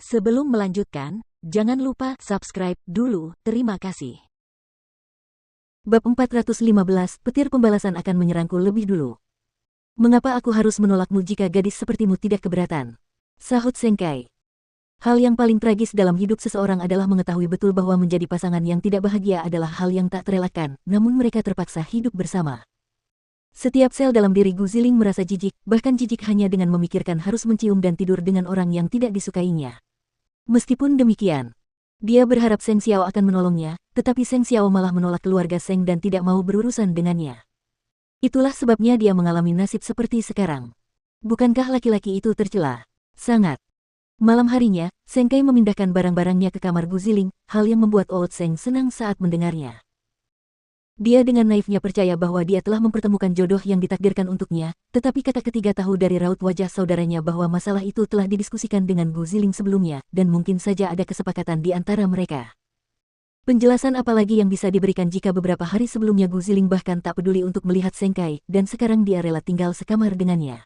Sebelum melanjutkan, jangan lupa subscribe dulu, terima kasih. Bab 415, petir pembalasan akan menyerangku lebih dulu. Mengapa aku harus menolakmu jika gadis sepertimu tidak keberatan? Sahut Seng Kai. Hal yang paling tragis dalam hidup seseorang adalah mengetahui betul bahwa menjadi pasangan yang tidak bahagia adalah hal yang tak terelakkan, namun mereka terpaksa hidup bersama. Setiap sel dalam diri Gu Ziling merasa jijik, bahkan jijik hanya dengan memikirkan harus mencium dan tidur dengan orang yang tidak disukainya. Meskipun demikian, dia berharap Seng Xiao akan menolongnya, tetapi Seng Xiao malah menolak keluarga Seng dan tidak mau berurusan dengannya. Itulah sebabnya dia mengalami nasib seperti sekarang. Bukankah laki-laki itu tercela? Sangat. Malam harinya, Seng Kai memindahkan barang-barangnya ke kamar Gu Ziling, hal yang membuat Old Seng senang saat mendengarnya. Dia dengan naifnya percaya bahwa dia telah mempertemukan jodoh yang ditakdirkan untuknya, tetapi kakak ketiga tahu dari raut wajah saudaranya bahwa masalah itu telah didiskusikan dengan Gu Ziling sebelumnya, dan mungkin saja ada kesepakatan di antara mereka. Penjelasan apa lagi yang bisa diberikan jika beberapa hari sebelumnya Gu Ziling bahkan tak peduli untuk melihat Seng Kai, dan sekarang dia rela tinggal sekamar dengannya.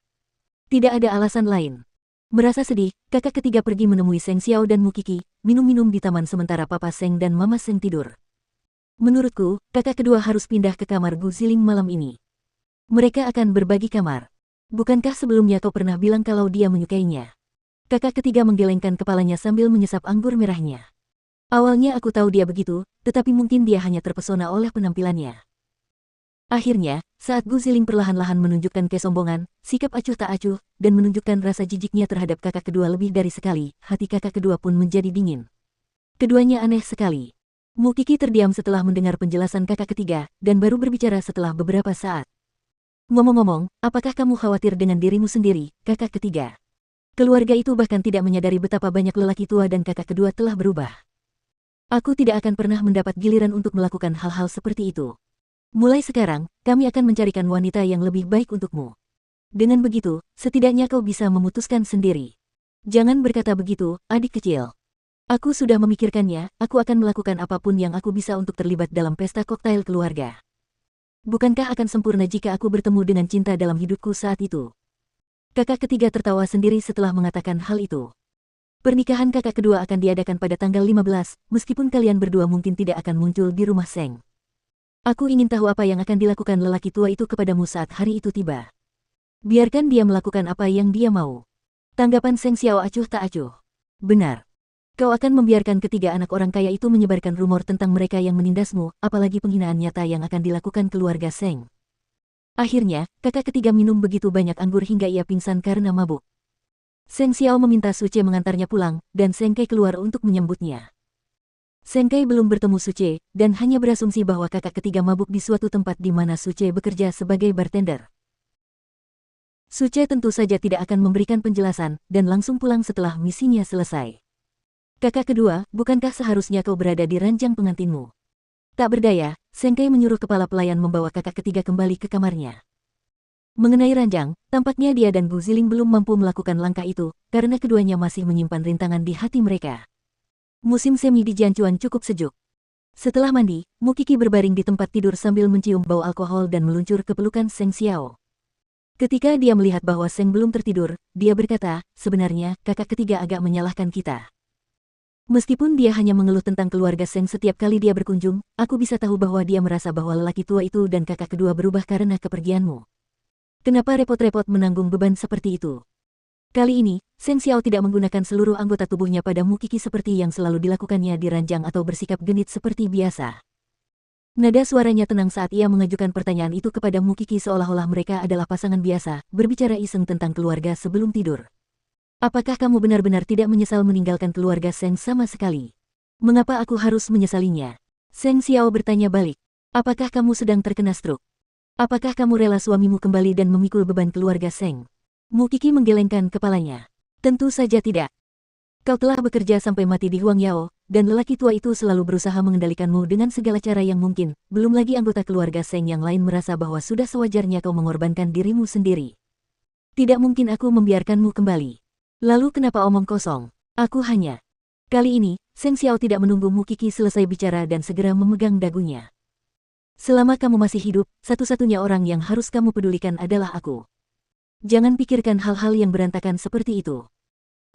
Tidak ada alasan lain. Merasa sedih, kakak ketiga pergi menemui Seng Xiao dan Mukiki, minum-minum di taman sementara Papa Seng dan Mama Seng tidur. Menurutku, kakak kedua harus pindah ke kamar Gu Ziling malam ini. Mereka akan berbagi kamar. Bukankah sebelumnya kau pernah bilang kalau dia menyukainya? Kakak ketiga menggelengkan kepalanya sambil menyesap anggur merahnya. Awalnya aku tahu dia begitu, tetapi mungkin dia hanya terpesona oleh penampilannya. Akhirnya, saat Gu Ziling perlahan-lahan menunjukkan kesombongan, sikap acuh tak acuh, dan menunjukkan rasa jijiknya terhadap kakak kedua lebih dari sekali, hati kakak kedua pun menjadi dingin. Keduanya aneh sekali. Mukiki terdiam setelah mendengar penjelasan kakak ketiga, dan baru berbicara setelah beberapa saat. Ngomong-ngomong, apakah kamu khawatir dengan dirimu sendiri, kakak ketiga? Keluarga itu bahkan tidak menyadari betapa banyak lelaki tua dan kakak kedua telah berubah. Aku tidak akan pernah mendapat giliran untuk melakukan hal-hal seperti itu. Mulai sekarang, kami akan mencarikan wanita yang lebih baik untukmu. Dengan begitu, setidaknya kau bisa memutuskan sendiri. Jangan berkata begitu, adik kecil. Aku sudah memikirkannya, aku akan melakukan apapun yang aku bisa untuk terlibat dalam pesta koktail keluarga. Bukankah akan sempurna jika aku bertemu dengan cinta dalam hidupku saat itu? Kakak ketiga tertawa sendiri setelah mengatakan hal itu. Pernikahan kakak kedua akan diadakan pada tanggal 15, meskipun kalian berdua mungkin tidak akan muncul di rumah Seng. Aku ingin tahu apa yang akan dilakukan lelaki tua itu kepadamu saat hari itu tiba. Biarkan dia melakukan apa yang dia mau. Tanggapan Seng Xiao acuh tak acuh. Benar. Kau akan membiarkan ketiga anak orang kaya itu menyebarkan rumor tentang mereka yang menindasmu, apalagi penghinaan nyata yang akan dilakukan keluarga Seng. Akhirnya, kakak ketiga minum begitu banyak anggur hingga ia pingsan karena mabuk. Seng Xiao meminta Suce mengantarnya pulang, dan Seng Kai keluar untuk menyambutnya. Seng Kai belum bertemu Suce, dan hanya berasumsi bahwa kakak ketiga mabuk di suatu tempat di mana Suce bekerja sebagai bartender. Suce tentu saja tidak akan memberikan penjelasan, dan langsung pulang setelah misinya selesai. Kakak kedua, bukankah seharusnya kau berada di ranjang pengantinmu? Tak berdaya, Seng Kai menyuruh kepala pelayan membawa kakak ketiga kembali ke kamarnya. Mengenai ranjang, tampaknya dia dan Gu Ziling belum mampu melakukan langkah itu, karena keduanya masih menyimpan rintangan di hati mereka. Musim semi di Jianchuan cukup sejuk. Setelah mandi, Mukiki berbaring di tempat tidur sambil mencium bau alkohol dan meluncur ke pelukan Seng Xiao. Ketika dia melihat bahwa Seng belum tertidur, dia berkata, sebenarnya kakak ketiga agak menyalahkan kita. Meskipun dia hanya mengeluh tentang keluarga Seng setiap kali dia berkunjung, aku bisa tahu bahwa dia merasa bahwa lelaki tua itu dan kakak kedua berubah karena kepergianmu. Kenapa repot-repot menanggung beban seperti itu? Kali ini, Seng Xiao tidak menggunakan seluruh anggota tubuhnya pada Mukiki seperti yang selalu dilakukannya di ranjang atau bersikap genit seperti biasa. Nada suaranya tenang saat ia mengajukan pertanyaan itu kepada Mukiki seolah-olah mereka adalah pasangan biasa, berbicara iseng tentang keluarga sebelum tidur. Apakah kamu benar-benar tidak menyesal meninggalkan keluarga Seng sama sekali? Mengapa aku harus menyesalinya? Seng Xiao bertanya balik. Apakah kamu sedang terkena stroke? Apakah kamu rela suamimu kembali dan memikul beban keluarga Seng? Mukiki menggelengkan kepalanya. Tentu saja tidak. Kau telah bekerja sampai mati di Huangyao, dan lelaki tua itu selalu berusaha mengendalikanmu dengan segala cara yang mungkin, belum lagi anggota keluarga Seng yang lain merasa bahwa sudah sewajarnya kau mengorbankan dirimu sendiri. Tidak mungkin aku membiarkanmu kembali. Lalu kenapa omong kosong? Aku hanya... Kali ini, Seng Xiao tidak menunggu Mukiki selesai bicara dan segera memegang dagunya. Selama kamu masih hidup, satu-satunya orang yang harus kamu pedulikan adalah aku. Jangan pikirkan hal-hal yang berantakan seperti itu.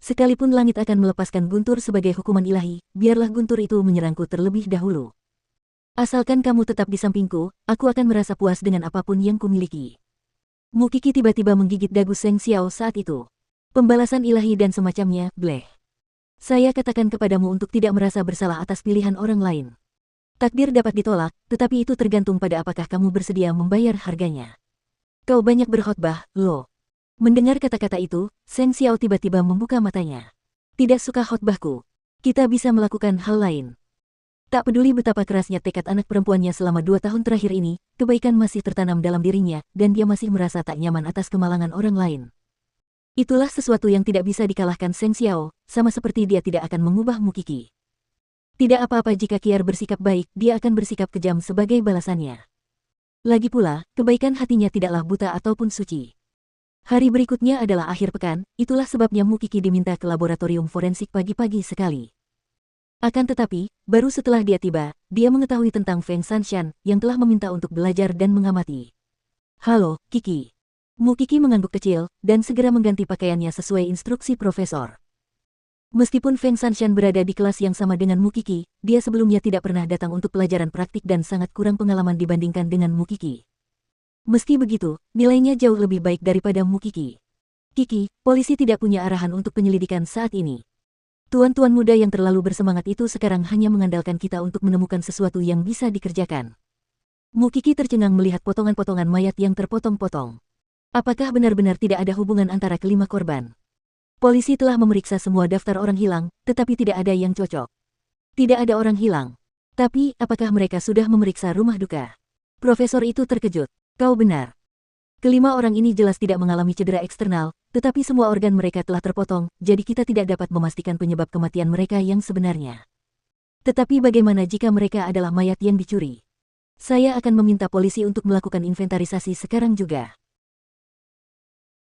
Sekalipun langit akan melepaskan guntur sebagai hukuman ilahi, biarlah guntur itu menyerangku terlebih dahulu. Asalkan kamu tetap di sampingku, aku akan merasa puas dengan apapun yang kumiliki. Mukiki tiba-tiba menggigit dagu Seng Xiao saat itu. Pembalasan ilahi dan semacamnya, bleh. Saya katakan kepadamu untuk tidak merasa bersalah atas pilihan orang lain. Takdir dapat ditolak, tetapi itu tergantung pada apakah kamu bersedia membayar harganya. Kau banyak berkhotbah, Lo. Mendengar kata-kata itu, Seng Xiao tiba-tiba membuka matanya. Tidak suka khotbahku. Kita bisa melakukan hal lain. Tak peduli betapa kerasnya tekad anak perempuannya selama 2 tahun terakhir ini, kebaikan masih tertanam dalam dirinya, dan dia masih merasa tak nyaman atas kemalangan orang lain. Itulah sesuatu yang tidak bisa dikalahkan Seng Xiao, sama seperti dia tidak akan mengubah Mukiki. Tidak apa-apa jika Kiar bersikap baik, dia akan bersikap kejam sebagai balasannya. Lagi pula, kebaikan hatinya tidaklah buta ataupun suci. Hari berikutnya adalah akhir pekan, itulah sebabnya Mukiki diminta ke laboratorium forensik pagi-pagi sekali. Akan tetapi, baru setelah dia tiba, dia mengetahui tentang Feng Sanshan yang telah meminta untuk belajar dan mengamati. Halo, Kiki. Mukiki mengangguk kecil, dan segera mengganti pakaiannya sesuai instruksi profesor. Meskipun Feng Sanshan berada di kelas yang sama dengan Mukiki, dia sebelumnya tidak pernah datang untuk pelajaran praktik dan sangat kurang pengalaman dibandingkan dengan Mukiki. Meski begitu, nilainya jauh lebih baik daripada Mukiki. Kiki, polisi tidak punya arahan untuk penyelidikan saat ini. Tuan-tuan muda yang terlalu bersemangat itu sekarang hanya mengandalkan kita untuk menemukan sesuatu yang bisa dikerjakan. Mukiki tercengang melihat potongan-potongan mayat yang terpotong-potong. Apakah benar-benar tidak ada hubungan antara kelima korban? Polisi telah memeriksa semua daftar orang hilang, tetapi tidak ada yang cocok. Tidak ada orang hilang. Tapi, apakah mereka sudah memeriksa rumah duka? Profesor itu terkejut. Kau benar. Kelima orang ini jelas tidak mengalami cedera eksternal, tetapi semua organ mereka telah terpotong, jadi kita tidak dapat memastikan penyebab kematian mereka yang sebenarnya. Tetapi bagaimana jika mereka adalah mayat yang dicuri? Saya akan meminta polisi untuk melakukan inventarisasi sekarang juga.